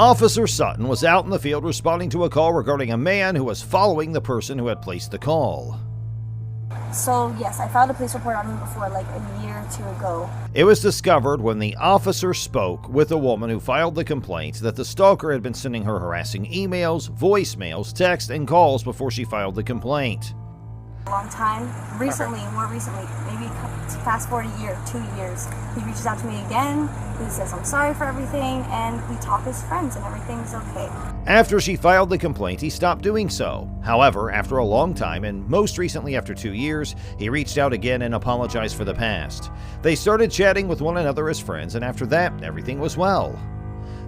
Officer Sutton was out in the field responding to a call regarding a man who was following the person who had placed the call. So yes, I filed a police report on him before, like a year or two ago. It was discovered when the officer spoke with a woman who filed the complaint that the stalker had been sending her harassing emails, voicemails, texts, and calls before she filed the complaint. A long time. More recently, maybe fast forward a year, 2 years, he reaches out to me again. He says, I'm sorry for everything, and we talk as friends, and everything's okay. After she filed the complaint, he stopped doing so. However, after a long time, and most recently after 2 years, he reached out again and apologized for the past. They started chatting with one another as friends, and after that, everything was well.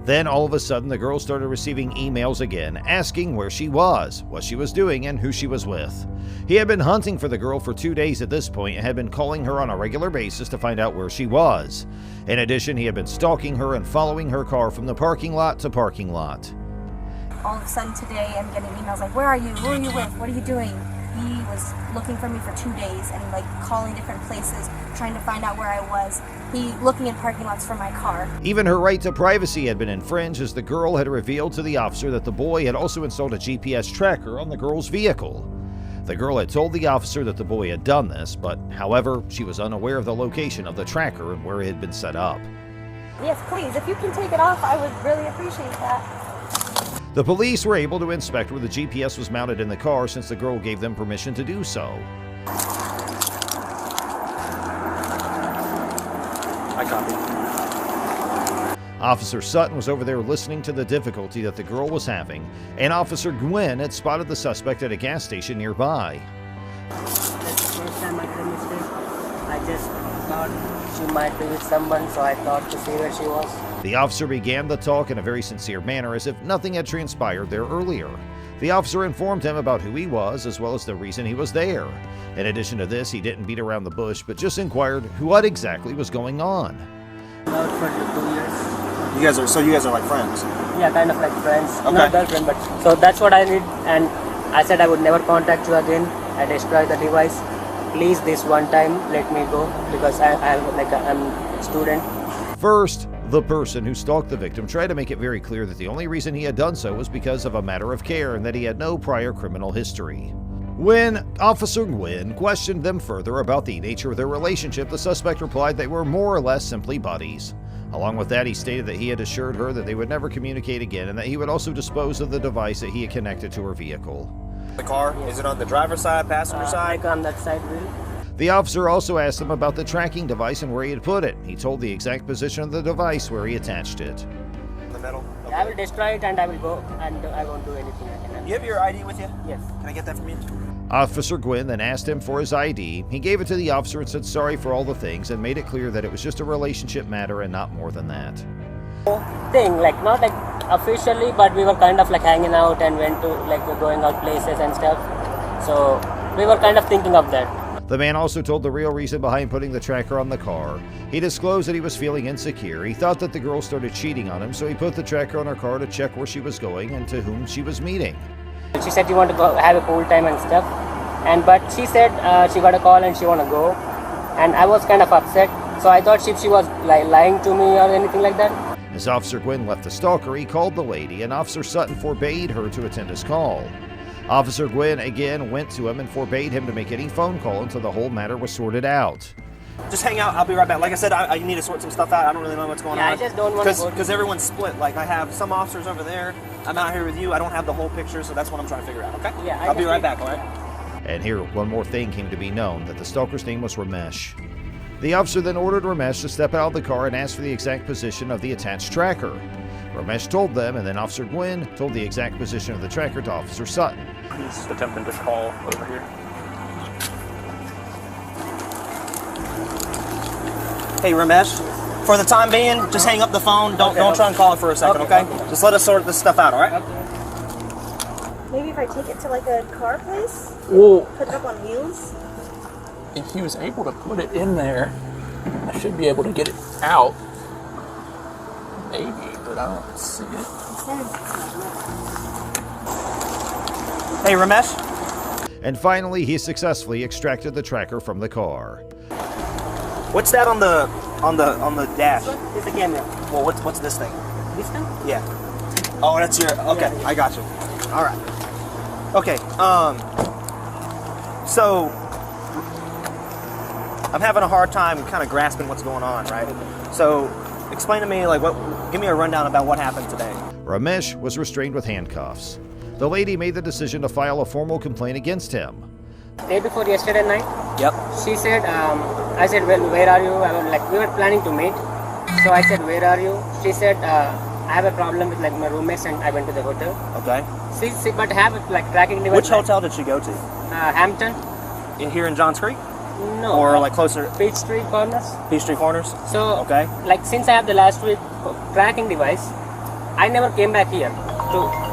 Then, all of a sudden, the girl started receiving emails again, asking where she was, what she was doing, and who she was with. He had been hunting for the girl for 2 days at this point and had been calling her on a regular basis to find out where she was. In addition, he had been stalking her and following her car from the parking lot to parking lot. All of a sudden today, I'm getting emails like, where are you? Who are you with? What are you doing? He was looking for me for 2 days and like calling different places, trying to find out where I was. He looking in parking lots for my car. Even her right to privacy had been infringed as the girl had revealed to the officer that the boy had also installed a GPS tracker on the girl's vehicle. The girl had told the officer that the boy had done this, but however, she was unaware of the location of the tracker and where it had been set up. Yes, please, if you can take it off, I would really appreciate that. The police were able to inspect where the GPS was mounted in the car since the girl gave them permission to do so. I copy. Officer Sutton was over there listening to the difficulty that the girl was having, and Officer Gwynn had spotted the suspect at a gas station nearby. That's the first time I did a mistake. I just thought she might be with someone, so I thought to see where she was. The officer began the talk in a very sincere manner as if nothing had transpired there earlier. The officer informed him about who he was as well as the reason he was there. In addition to this, he didn't beat around the bush but just inquired what exactly was going on. Out for 2 years. You guys are like friends? Yeah, kind of like friends. Okay. Not girlfriend, but so that's what I did, and I said I would never contact you again. I destroyed the device. Please, this one time, let me go because I'm a student. First, the person who stalked the victim tried to make it very clear that the only reason he had done so was because of a matter of care and that he had no prior criminal history. When Officer Gwynn questioned them further about the nature of their relationship, the suspect replied they were more or less simply buddies. Along with that, he stated that he had assured her that they would never communicate again and that he would also dispose of the device that he had connected to her vehicle. The car, is it on the driver's side, passenger side? Like on that side wheel. The officer also asked him about the tracking device and where he had put it. He told the exact position of the device where he attached it. In the middle? Okay. I will destroy it and I will go and I won't do anything again. You have your ID with you? Yes. Can I get that from you? Officer Gwynn then asked him for his ID. He gave it to the officer and said sorry for all the things and made it clear that it was just a relationship matter and not more than that. Thing, like not like officially, but we were kind of like hanging out and went to like going out places and stuff. So we were kind of thinking of that. The man also told the real reason behind putting the tracker on the car. He disclosed that he was feeling insecure. He thought that the girl started cheating on him, so he put the tracker on her car to check where she was going and to whom she was meeting. She said she wanted to go have a pool time and stuff, but she said she got a call and she want to go, and I was kind of upset. So I thought she was like lying to me or anything like that. As Officer Gwynn left the stalker, he called the lady, and Officer Sutton forbade her to attend his call. Officer Gwynn again went to him and forbade him to make any phone call until the whole matter was sorted out. Just hang out. I'll be right back. Like I said, I need to sort some stuff out. I don't really know what's going on. I just don't want to go. Because everyone's split. Like, I have some officers over there. I'm out here with you. I don't have the whole picture, so that's what I'm trying to figure out, okay? Yeah, I'll be right back, all right? And here, one more thing came to be known, that the stalker's name was Ramesh. The officer then ordered Ramesh to step out of the car and ask for the exact position of the attached tracker. Ramesh told them, and then Officer Gwynn told the exact position of the tracker to Officer Sutton. He's attempting to call over here. Hey, Ramesh, for the time being, just hang up the phone. Don't try and call it for a second, okay? Just let us sort this stuff out, all right? Maybe if I take it to like a car place, Well, put it up on wheels. if he was able to put it in there, I should be able to get it out. Maybe, but I don't see it. Hey, Ramesh. And finally, he successfully extracted the tracker from the car. What's that on the dash? It's a camera. Well, what's this thing? This thing? Yeah. Oh, that's your. Okay, Yeah. I got you. All right. Okay. So I'm having a hard time kind of grasping what's going on, right? So explain to me, like, give me a rundown about what happened today. Ramesh was restrained with handcuffs. The lady made the decision to file a formal complaint against him. Day before yesterday night, Yep. she said, I said, well, where are you? I was like, we were planning to meet. So I said, where are you? She said, I have a problem with like my roommates and I went to the hotel. Okay. See, but have like tracking device. Which hotel did she go to? Hampton? In here in Johns Creek, No. or like closer Peachtree Corners. Peachtree Corners? So, Okay. like since I have the last week tracking device, I never came back here to.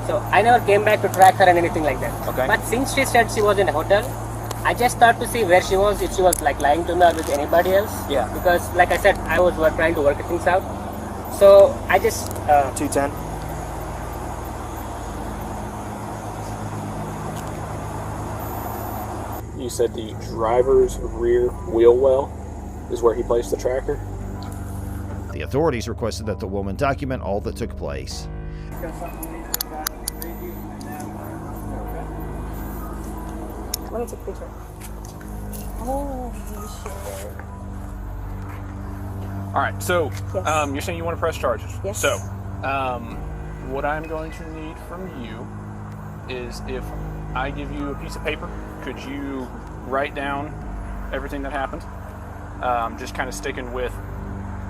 So I never came back to track her and anything like that. Okay. But since she said she was in a hotel, I just thought to see where she was, if she was like lying to me or with anybody else. Yeah. Because like I said, I was trying to work things out. So I just 210. You said the driver's rear wheel well is where he placed the tracker? The authorities requested that the woman document all that took place. Let me take a picture. Holy shit. All right, so Yes. you're saying you want to press charges. Yes. So what I'm going to need from you is, if I give you a piece of paper, could you write down everything that happened? Just kind of sticking with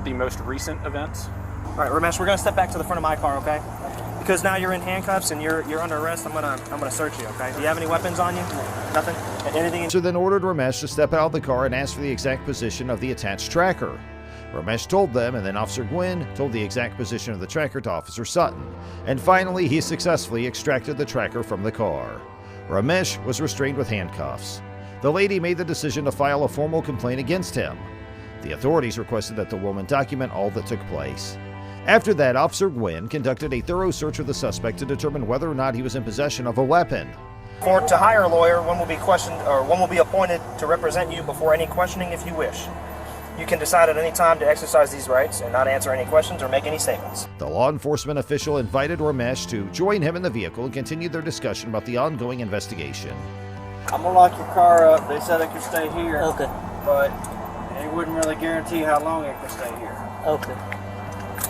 the most recent events. All right, Ramesh, we're gonna step back to the front of my car, okay? Because now you're in handcuffs and you're under arrest. I'm gonna search you, okay? Do you have any weapons on you? Nothing? Anything? Officer then ordered Ramesh to step out of the car and ask for the exact position of the attached tracker. Ramesh told them, and then Officer Gwynn told the exact position of the tracker to Officer Sutton. And finally, he successfully extracted the tracker from the car. Ramesh was restrained with handcuffs. The lady made the decision to file a formal complaint against him. The authorities requested that the woman document all that took place. After that, Officer Gwynn conducted a thorough search of the suspect to determine whether or not he was in possession of a weapon. To hire a lawyer, one will be questioned, or one will be appointed to represent you before any questioning if you wish. You can decide at any time to exercise these rights and not answer any questions or make any statements. The law enforcement official invited Ramesh to join him in the vehicle and continued their discussion about the ongoing investigation. I'm gonna lock your car up. They said it could stay here. okay, But they wouldn't really guarantee how long it could stay here. okay.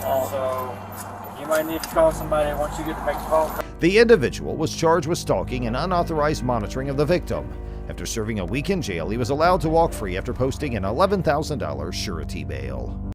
So you might need to call somebody once you get to make the phone call. The individual was charged with stalking and unauthorized monitoring of the victim. After serving a week in jail, he was allowed to walk free after posting an $11,000 surety bail.